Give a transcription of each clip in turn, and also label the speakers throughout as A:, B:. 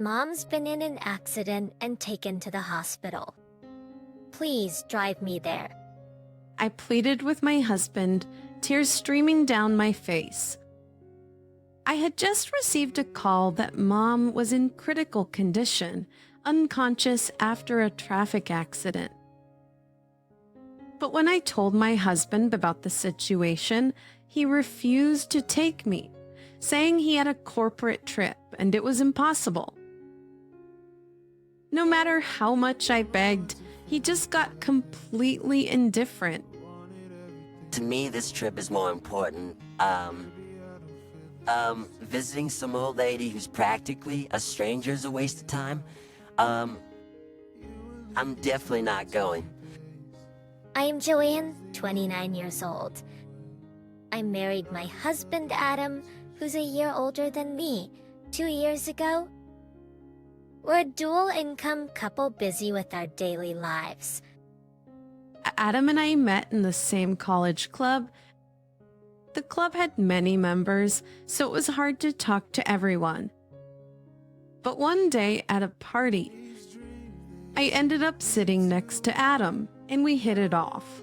A: Mom's been in an accident and taken to the hospital. Please drive me there.
B: I pleaded with my husband, tears streaming down my face. I had just received a call that Mom was in critical condition, unconscious after a traffic accident. But when I told my husband about the situation, he refused to take me, saying he had a corporate trip and it was impossible. No matter how much I begged, he just got completely indifferent.
C: To me, this trip is more important. Visiting some old lady who's practically a stranger is a waste of time. I'm definitely not going.
A: I am Joanne, 29 years old. I married my husband Adam, who's a year older than me, 2 years ago. We're a dual-income couple busy with our daily lives.
B: Adam and I met in the same college club. The club had many members, so it was hard to talk to everyone. But one day at a party, I ended up sitting next to Adam, and we hit it off.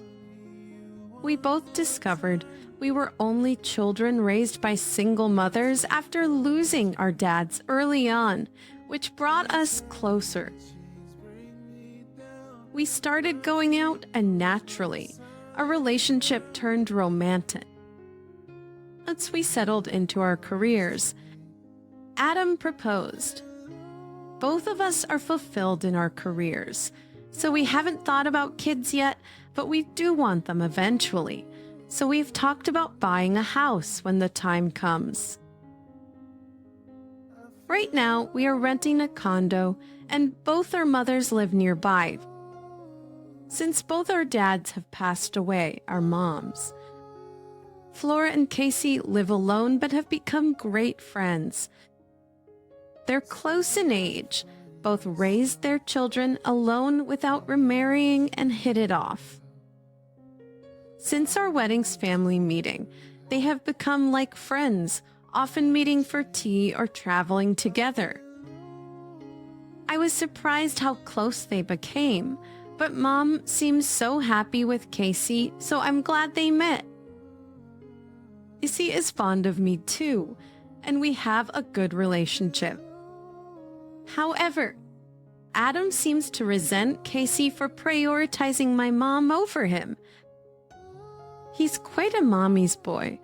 B: We both discovered we were only children raised by single mothers after losing our dads early on, which brought us closer. We started going out, and naturally, our relationship turned romantic. Once we settled into our careers, Adam proposed. Both of us are fulfilled in our careers, so we haven't thought about kids yet, but we do want them eventually. So we've talked about buying a house when the time comes. Right now, we are renting a condo, and both our mothers live nearby. Since both our dads have passed away, our moms, Flora and Casey live alone but have become great friends. They're close in age, both raised their children alone without remarrying and hit it off. Since our wedding's family meeting, they have become like friends, often meeting for tea or traveling together. I was surprised how close they became, but Mom seems so happy with Casey, so I'm glad they met. Casey is fond of me too, and we have a good relationship. However, Adam seems to resent Casey for prioritizing my mom over him. He's quite a mommy's boy.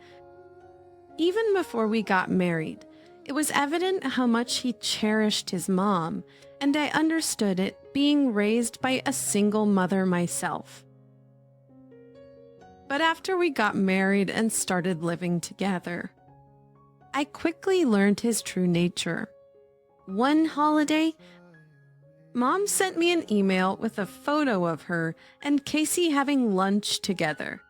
B: Even before we got married, it was evident how much he cherished his mom, and I understood it being raised by a single mother myself. But after we got married and started living together, I quickly learned his true nature. One holiday, Mom sent me an email with a photo of her and Casey having lunch together.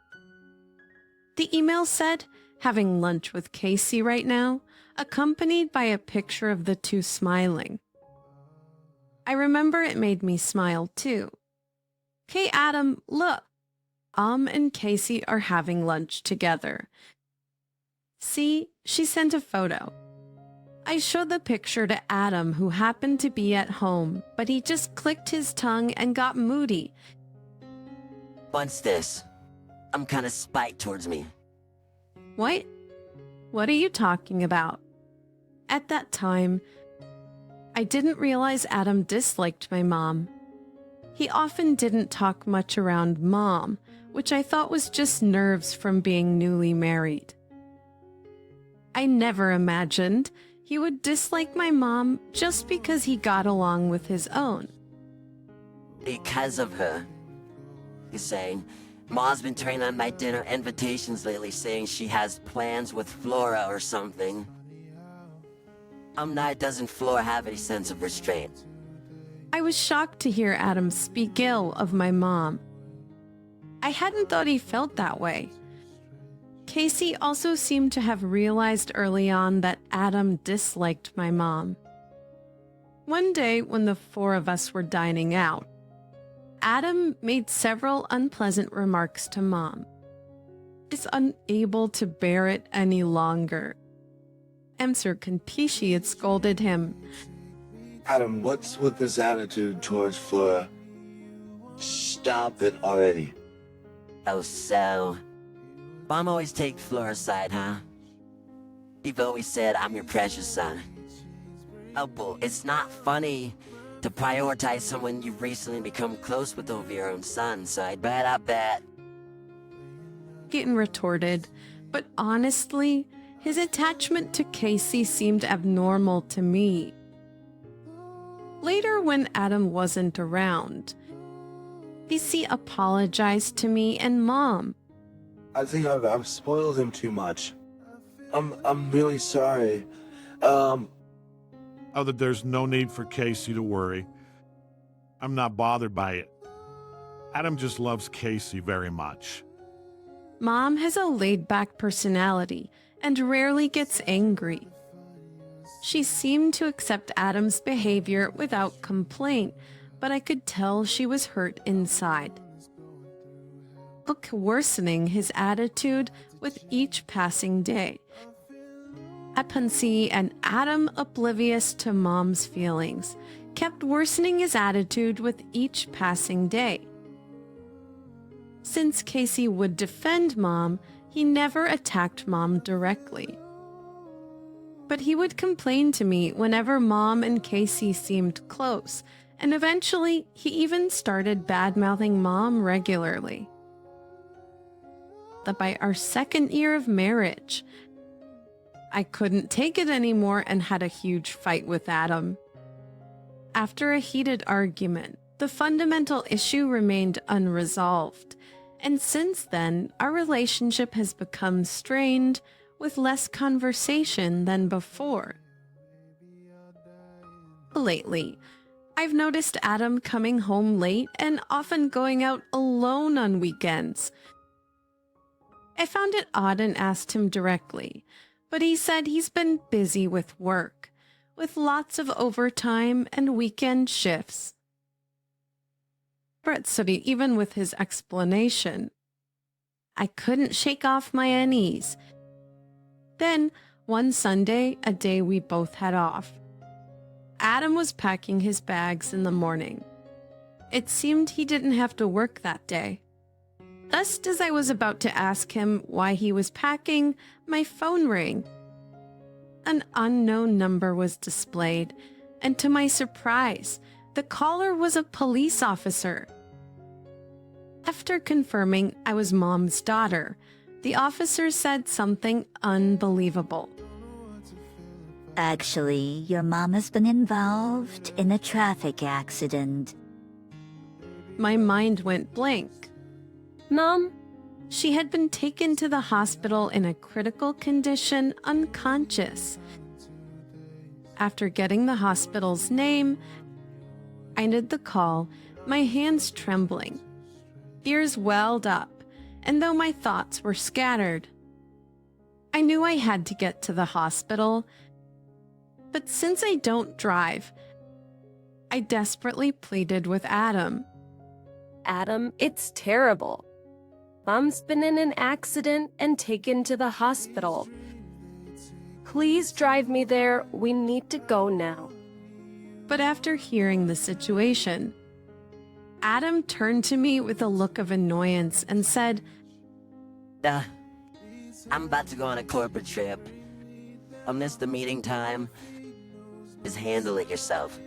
B: The email said, "Having lunch with Casey right now," accompanied by a picture of the two smiling. I remember it made me smile too. "Hey Adam, look, and Casey are having lunch together." See, she sent a photo. I showed the picture to Adam, who happened to be at home, but he just clicked his tongue and got moody.
C: What's this? I'm kinda spiked towards me.
B: What? What are you talking about? At that time, I didn't realize Adam disliked my mom. He often didn't talk much around Mom, which I thought was just nerves from being newly married. I never imagined he would dislike my mom just because he got along with his own.
C: Because of her. He's saying, Ma's been turning on my dinner invitations lately, saying she has plans with Flora or something. Doesn't Flora have any sense of restraint?
B: I was shocked to hear Adam speak ill of my mom. I hadn't thought he felt that way. Casey also seemed to have realized early on that Adam disliked my mom. One day when the four of us were dining out, Adam made several unpleasant remarks to Mom. Is unable to bear it any longer. Emser Kanpishi had scolded him.
D: Adam, what's with this attitude towards Flora? Stop it already.
C: Oh, so... Mom always take Flora's side, huh? You've always said I'm your precious son. Oh, bull, it's not funny to prioritize someone you've recently become close with over your own son, so I bet.
B: Getting retorted, but honestly, his attachment to Casey seemed abnormal to me. Later, when Adam wasn't around, Casey apologized to me and Mom.
D: I think I've spoiled him too much. I'm really sorry.
E: That there's no need for Casey to worry. I'm not bothered by it. Adam just loves Casey very much.
B: Mom has a laid-back personality and rarely gets angry. She seemed to accept Adam's behavior without complaint, but I could tell she was hurt inside. Look, worsening his attitude with each passing day. Apunsi and Adam, oblivious to Mom's feelings, kept worsening his attitude with each passing day. Since Casey would defend Mom, he never attacked Mom directly. But he would complain to me whenever Mom and Casey seemed close, and eventually he even started bad-mouthing Mom regularly. That by our second year of marriage, I couldn't take it anymore and had a huge fight with Adam. After a heated argument, the fundamental issue remained unresolved, and since then, our relationship has become strained with less conversation than before. Lately, I've noticed Adam coming home late and often going out alone on weekends. I found it odd and asked him directly, but he said he's been busy with work, with lots of overtime and weekend shifts. Brett said even with his explanation, I couldn't shake off my unease. Then, one Sunday, a day we both had off, Adam was packing his bags in the morning. It seemed he didn't have to work that day. Just as I was about to ask him why he was packing, my phone rang. An unknown number was displayed, and to my surprise, the caller was a police officer. After confirming I was Mom's daughter, the officer said something unbelievable.
F: Actually, your mom has been involved in a traffic accident.
B: My mind went blank.
G: Mom?
B: She had been taken to the hospital in a critical condition, unconscious. After getting the hospital's name, I ended the call, my hands trembling. Tears welled up, and though my thoughts were scattered, I knew I had to get to the hospital. But since I don't drive, I desperately pleaded with Adam.
G: Adam, it's terrible. Mom's been in an accident and taken to the hospital. Please drive me there. We need to go now.
B: But after hearing the situation, Adam turned to me with a look of annoyance and said,
C: I'm about to go on a corporate trip. I'll miss the meeting time. Just handle it yourself.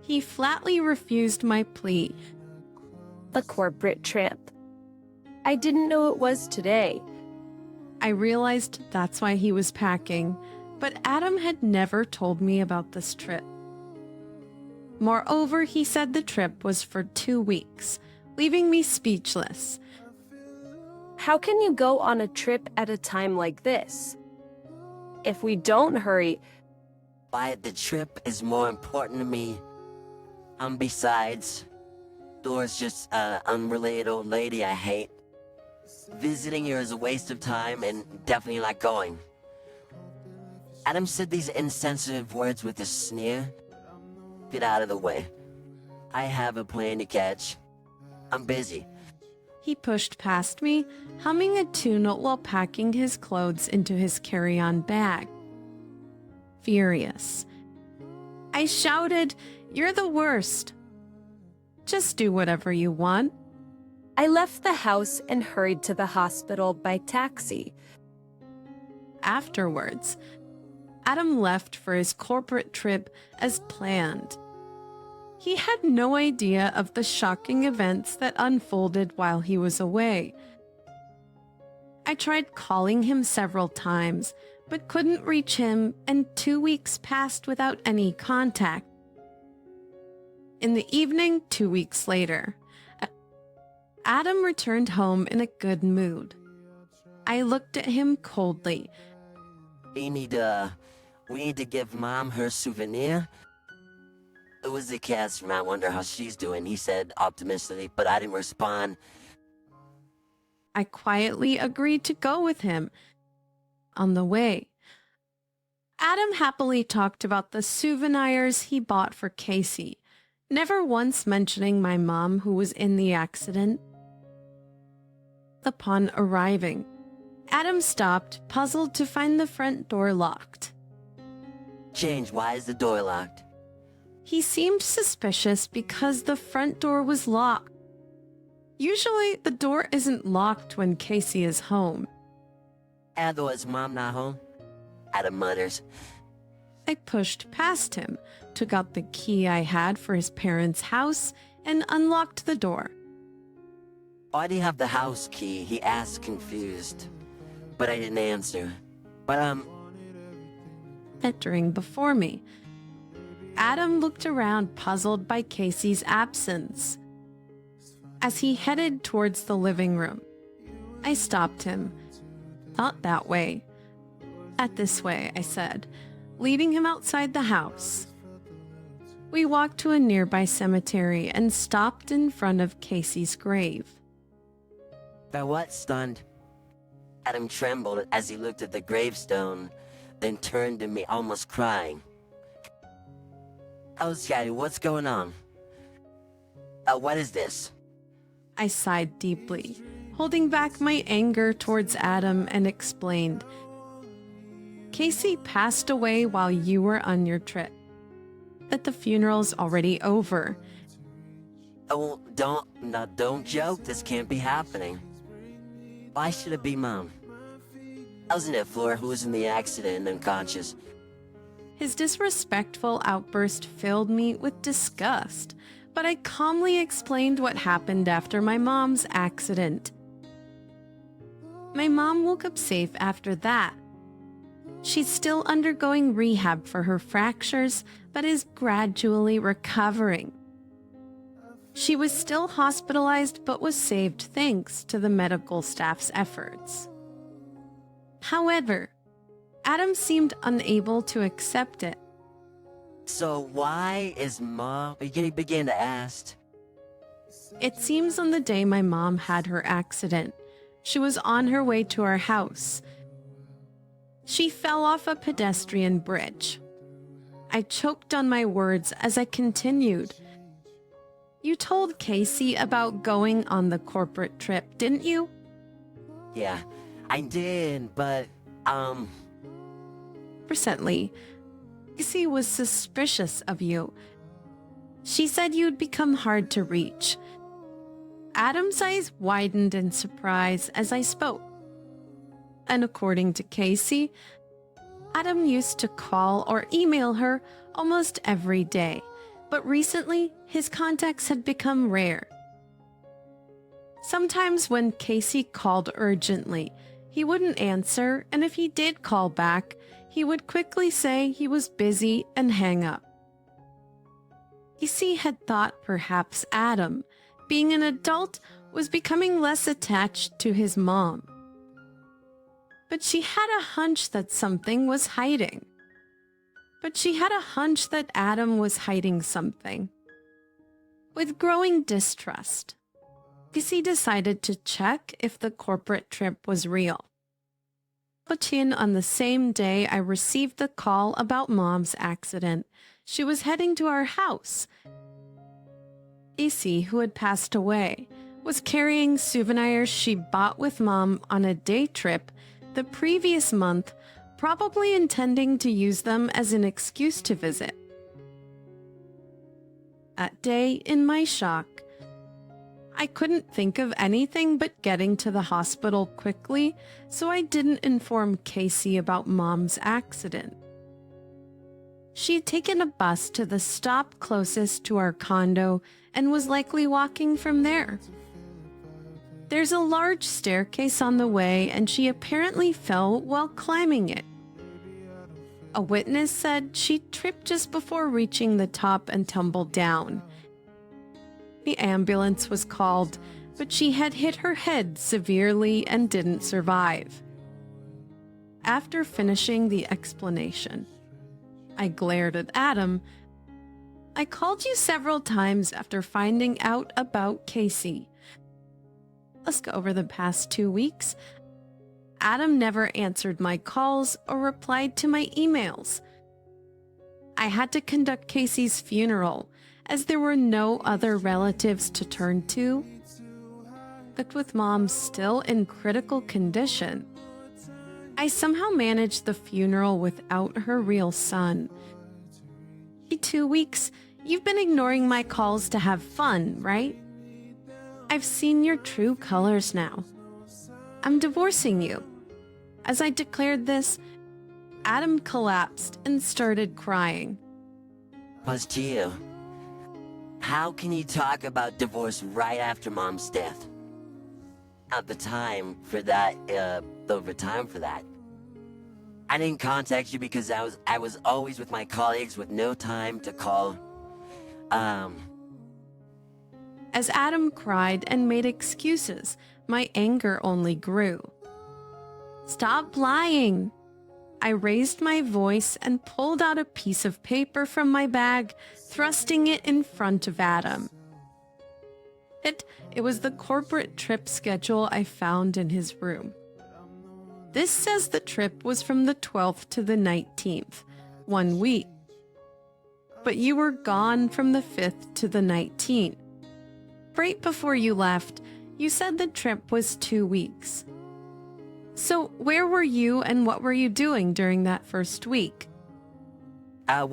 B: He flatly refused my plea.
G: The corporate trip. I didn't know it was today.
B: I realized that's why he was packing, but Adam had never told me about this trip. Moreover, he said the trip was for 2 weeks, leaving me speechless.
G: How can you go on a trip at a time like this? If we don't hurry...
C: Why the trip is more important to me. Besides, Dora's just an unrelated old lady I hate. Visiting her is a waste of time and definitely not going. Adam said these insensitive words with a sneer. Get out of the way. I have a plane to catch. I'm busy.
B: He pushed past me, humming a tune while packing his clothes into his carry-on bag. Furious, I shouted, "You're the worst. Just do whatever you want."
G: I left the house and hurried to the hospital by taxi.
B: Afterwards, Adam left for his corporate trip as planned. He had no idea of the shocking events that unfolded while he was away. I tried calling him several times, but couldn't reach him, and 2 weeks passed without any contact. In the evening, 2 weeks later, Adam returned home in a good mood. I looked at him coldly.
C: We need to give Mom her souvenir. It was the cat's from I wonder how she's doing, he said optimistically, but I didn't respond.
B: I quietly agreed to go with him. On the way, Adam happily talked about the souvenirs he bought for Casey, never once mentioning my mom who was in the accident. Upon arriving, Adam stopped, puzzled to find the front door locked.
C: Change, why is the door locked?
B: He seemed suspicious because the front door was locked. Usually, the door isn't locked when Casey is home.
C: Although is Mom not home? Adam mutters.
B: I pushed past him, took out the key I had for his parents' house, and unlocked the door.
C: Why do you have the house key? He asked, confused. But I didn't answer. But,
B: Entering before me, Adam looked around, puzzled by Casey's absence. As he headed towards the living room, I stopped him. "Not that way. At this way," I said, leading him outside the house. We walked to a nearby cemetery and stopped in front of Casey's grave.
C: by what, stunned? Adam trembled as he looked at the gravestone, then turned to me, almost crying. Oh, Scotty, what's going on? What is this?
B: I sighed deeply, holding back my anger towards Adam, and explained, "Casey passed away while you were on your trip. That the funeral's already over."
C: Oh, don't joke. This can't be happening. Why should it be Mom? Wasn't it Flora who was in the accident and unconscious?
B: His disrespectful outburst filled me with disgust, but I calmly explained what happened after my mom's accident. My mom woke up safe after that. She's still undergoing rehab for her fractures, but is gradually recovering. She was still hospitalized, but was saved thanks to the medical staff's efforts. However, Adam seemed unable to accept it.
C: So why is Mom... He began to ask.
B: It seems on the day my mom had her accident, she was on her way to our house. She fell off a pedestrian bridge. I choked on my words as I continued. "You told Casey about going on the corporate trip, didn't you?"
C: Yeah, I did, but,
B: Recently, Casey was suspicious of you. She said you'd become hard to reach. Adam's eyes widened in surprise as I spoke. And according to Casey, Adam used to call or email her almost every day, but recently his contacts had become rare. Sometimes when Casey called urgently, he wouldn't answer, and if he did call back, he would quickly say he was busy and hang up. Casey had thought perhaps Adam, being an adult, was becoming less attached to his mom. But she had a hunch that something was hiding. Adam was hiding something. With growing distrust, Casey decided to check if the corporate trip was real. Put in on the same day I received the call about Mom's accident. She was heading to our house. Casey, who had passed away, was carrying souvenirs she bought with Mom on a day trip the previous month, probably intending to use them as an excuse to visit. That day, in my shock, I couldn't think of anything but getting to the hospital quickly, so I didn't inform Casey about Mom's accident. She'd taken a bus to the stop closest to our condo and was likely walking from there. There's a large staircase on the way, and she apparently fell while climbing it. A witness said she tripped just before reaching the top and tumbled down. The ambulance was called, but she had hit her head severely and didn't survive. After finishing the explanation, I glared at Adam. I called you several times after finding out about Casey. Let's go over the past 2 weeks. Adam never answered my calls or replied to my emails. I had to conduct Casey's funeral as there were no other relatives to turn to. But with Mom still in critical condition, I somehow managed the funeral without her real son. 2 weeks, you've been ignoring my calls to have fun, right? I've seen your true colors now. I'm divorcing you. As I declared this, Adam collapsed and started crying.
C: Was to you. How can you talk about divorce right after Mom's death? At the time for that, over time for that. I didn't contact you because I was always with my colleagues with no time to call.
B: As Adam cried and made excuses, my anger only grew. Stop lying! I raised my voice and pulled out a piece of paper from my bag, thrusting it in front of Adam. It was the corporate trip schedule I found in his room. This says the trip was from the 12th to the 19th, 1 week. But you were gone from the 5th to the 19th. Right before you left, you said the trip was 2 weeks. So where were you and what were you doing during that first week?
C: I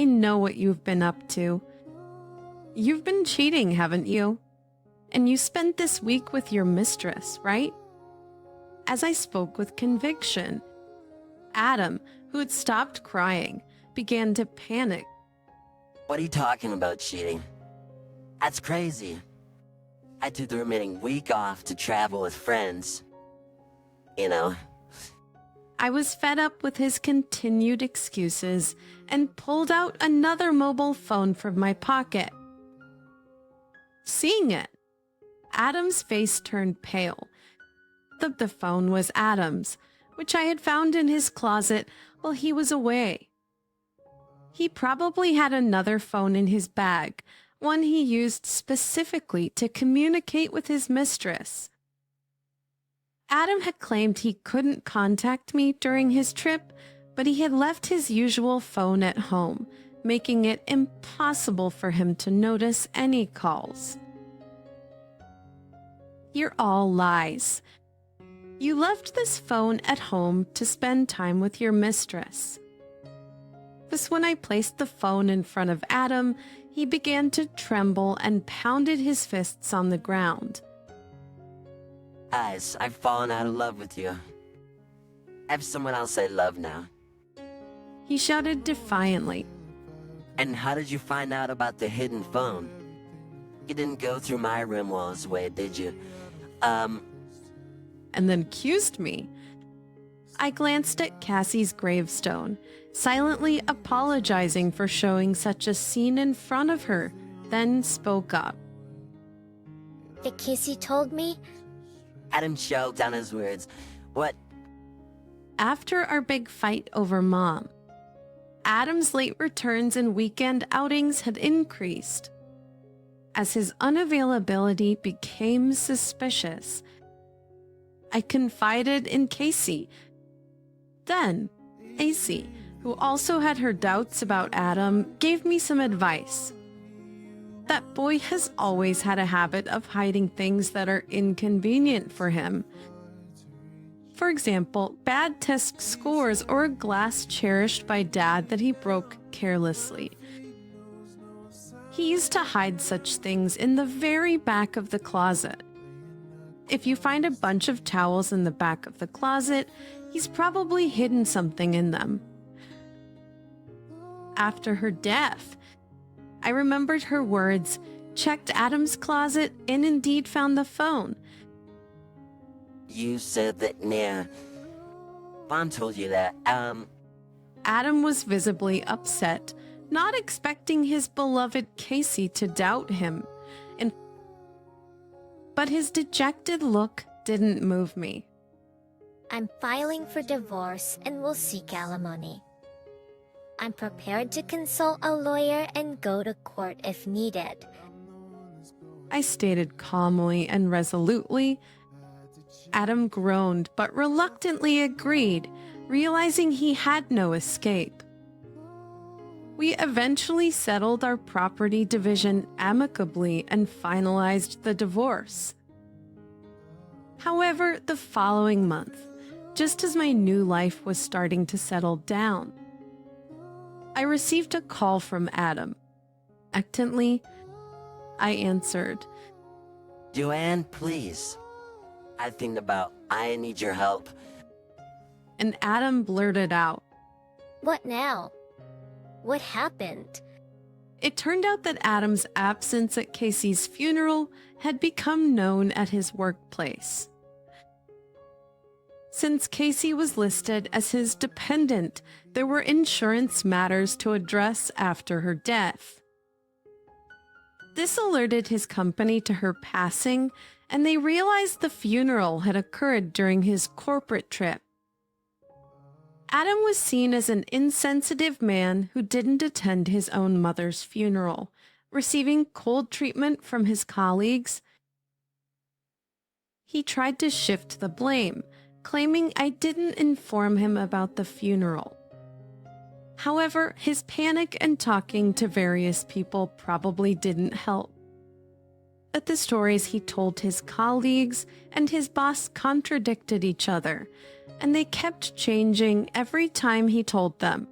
B: know what you've been up to. You've been cheating, haven't you? And you spent this week with your mistress, right? As I spoke with conviction, Adam, who had stopped crying, began to panic.
C: What are you talking about, cheating? That's crazy. I took the remaining week off to travel with friends. You know.
B: I was fed up with his continued excuses and pulled out another mobile phone from my pocket. Seeing it, Adam's face turned pale. The phone was Adam's, which I had found in his closet while he was away. He probably had another phone in his bag, one he used specifically to communicate with his mistress. Adam had claimed he couldn't contact me during his trip, but he had left his usual phone at home, making it impossible for him to notice any calls. You're all lies. You left this phone at home to spend time with your mistress. Just when I placed the phone in front of Adam, he began to tremble and pounded his fists on the ground.
C: Guys, I've fallen out of love with you. I have someone else I love now.
B: He shouted defiantly.
C: And how did you find out about the hidden phone? You didn't go through my room while I was away, did you?
B: And then accused me. I glanced at Cassie's gravestone, silently apologizing for showing such a scene in front of her, then spoke up.
A: The Casey told me?
C: Adam choked on his words. What?
B: After our big fight over Mom, Adam's late returns and weekend outings had increased. As his unavailability became suspicious, I confided in Casey. Then, AC, who also had her doubts about Adam, gave me some advice. That boy has always had a habit of hiding things that are inconvenient for him. For example, bad test scores or a glass cherished by Dad that he broke carelessly. He used to hide such things in the very back of the closet. If you find a bunch of towels in the back of the closet, he's probably hidden something in them. After her death, I remembered her words, checked Adam's closet, and indeed found the phone.
C: You said that, Mom told you that,
B: Adam was visibly upset, not expecting his beloved Casey to doubt him. But his dejected look didn't move me.
A: I'm filing for divorce and will seek alimony. I'm prepared to consult a lawyer and go to court if needed.
B: I stated calmly and resolutely. Adam groaned but reluctantly agreed, realizing he had no escape. We eventually settled our property division amicably and finalized the divorce. However, the following month, just as my new life was starting to settle down, I received a call from Adam. Reluctantly, I answered.
C: Joanne, please. I need your help.
B: And Adam blurted out.
A: What now? What happened?
B: It turned out that Adam's absence at Casey's funeral had become known at his workplace. Since Casey was listed as his dependent, there were insurance matters to address after her death. This alerted his company to her passing, and they realized the funeral had occurred during his corporate trip. Adam was seen as an insensitive man who didn't attend his own mother's funeral, receiving cold treatment from his colleagues. He tried to shift the blame, claiming I didn't inform him about the funeral. However, his panic and talking to various people probably didn't help. But the stories he told his colleagues and his boss contradicted each other, and they kept changing every time he told them.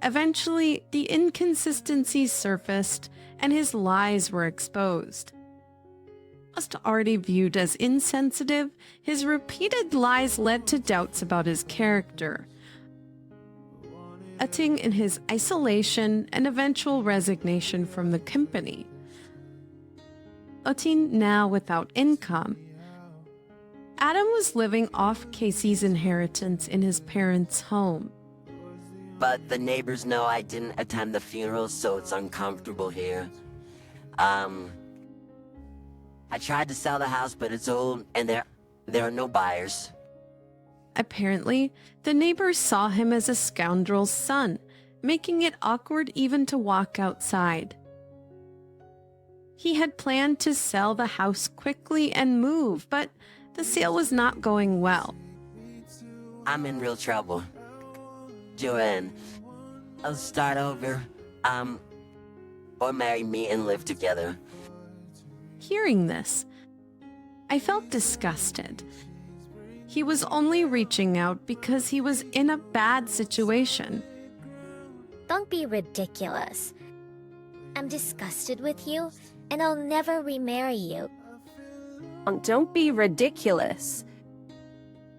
B: Eventually, the inconsistencies surfaced and his lies were exposed. Just already viewed as insensitive, his repeated lies led to doubts about his character, resulting in his isolation and eventual resignation from the company. Now without income, Adam was living off Casey's inheritance in his parents' home.
C: But the neighbors know I didn't attend the funeral, so it's uncomfortable here. I tried to sell the house, but it's old, and there are no buyers.
B: Apparently, the neighbors saw him as a scoundrel's son, making it awkward even to walk outside. He had planned to sell the house quickly and move, but the sale was not going well.
C: I'm in real trouble. Joanne, I'll start over, or marry me and live together.
B: Hearing this, I felt disgusted. He was only reaching out because he was in a bad situation.
A: Don't be ridiculous. I'm disgusted with you, and I'll never remarry you.
G: Don't be ridiculous.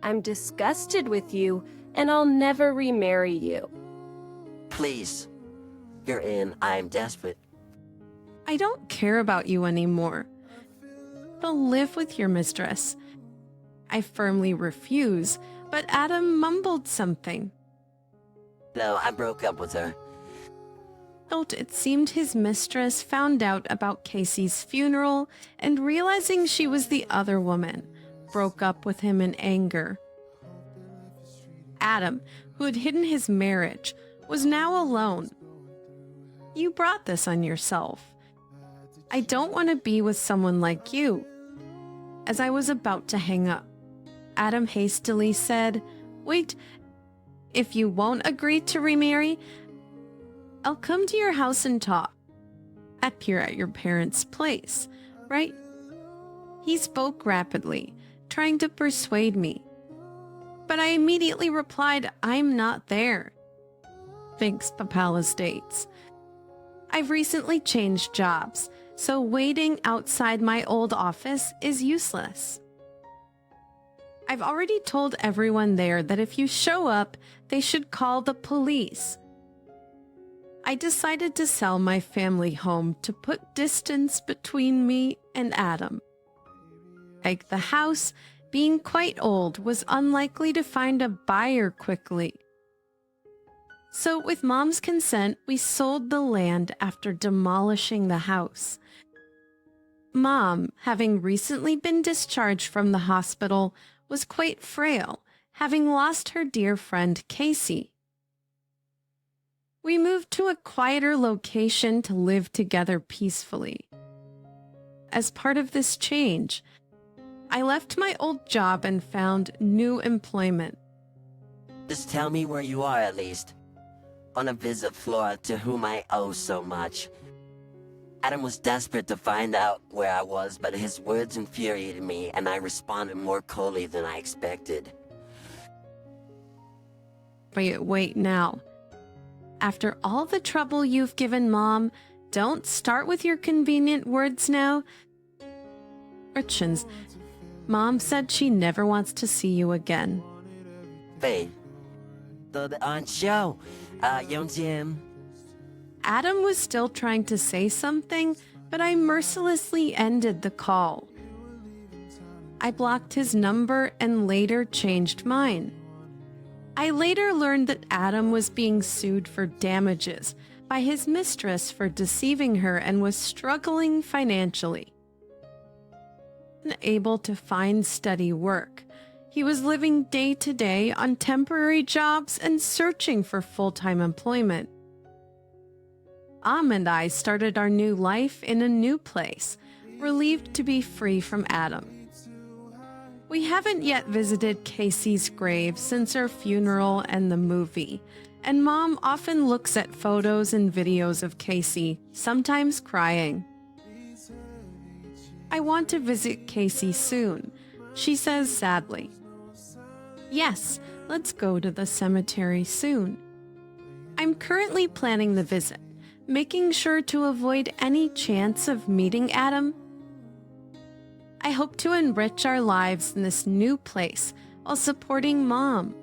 G: I'm disgusted with you, and I'll never remarry you.
C: Please. You're in. I'm desperate.
B: I don't care about you anymore. I'll live with your mistress. I firmly refuse, but Adam mumbled something.
C: No, I broke up with her.
B: It seemed his mistress found out about Casey's funeral and, realizing she was the other woman, broke up with him in anger. Adam, who had hidden his marriage, was now alone. You brought this on yourself. I don't want to be with someone like you. As I was about to hang up, Adam hastily said, "Wait, if you won't agree to remarry, I'll come to your house and talk. Appear at your parents' place, right?" He spoke rapidly, trying to persuade me. But I immediately replied, "I'm not there." thinks Papala states. I've recently changed jobs, so waiting outside my old office is useless. I've already told everyone there that if you show up, they should call the police. I decided to sell my family home to put distance between me and Adam. Like the house, being quite old, was unlikely to find a buyer quickly. So with Mom's consent, we sold the land after demolishing the house. Mom, having recently been discharged from the hospital, was quite frail, having lost her dear friend Casey. We moved to a quieter location to live together peacefully. As part of this change, I left my old job and found new employment.
C: Just tell me where you are at least. On a visit Flora, to whom I owe so much. Adam was desperate to find out where I was, but his words infuriated me, and I responded more coldly than I expected.
B: Wait now. After all the trouble you've given Mom, don't start with your convenient words now. Richens, Mom said she never wants to see you again.
C: Wait.
B: Adam was still trying to say something, but I mercilessly ended the call. I blocked his number and later changed mine. I later learned that Adam was being sued for damages by his mistress for deceiving her and was struggling financially. Unable to find steady work, he was living day to day on temporary jobs and searching for full-time employment. And I started our new life in a new place, relieved to be free from Adam. We haven't yet visited Casey's grave since her funeral and the movie, and Mom often looks at photos and videos of Casey, sometimes crying. I want to visit Casey soon, she says sadly. Yes, let's go to the cemetery soon. I'm currently planning the visit, making sure to avoid any chance of meeting Adam. I hope to enrich our lives in this new place while supporting Mom.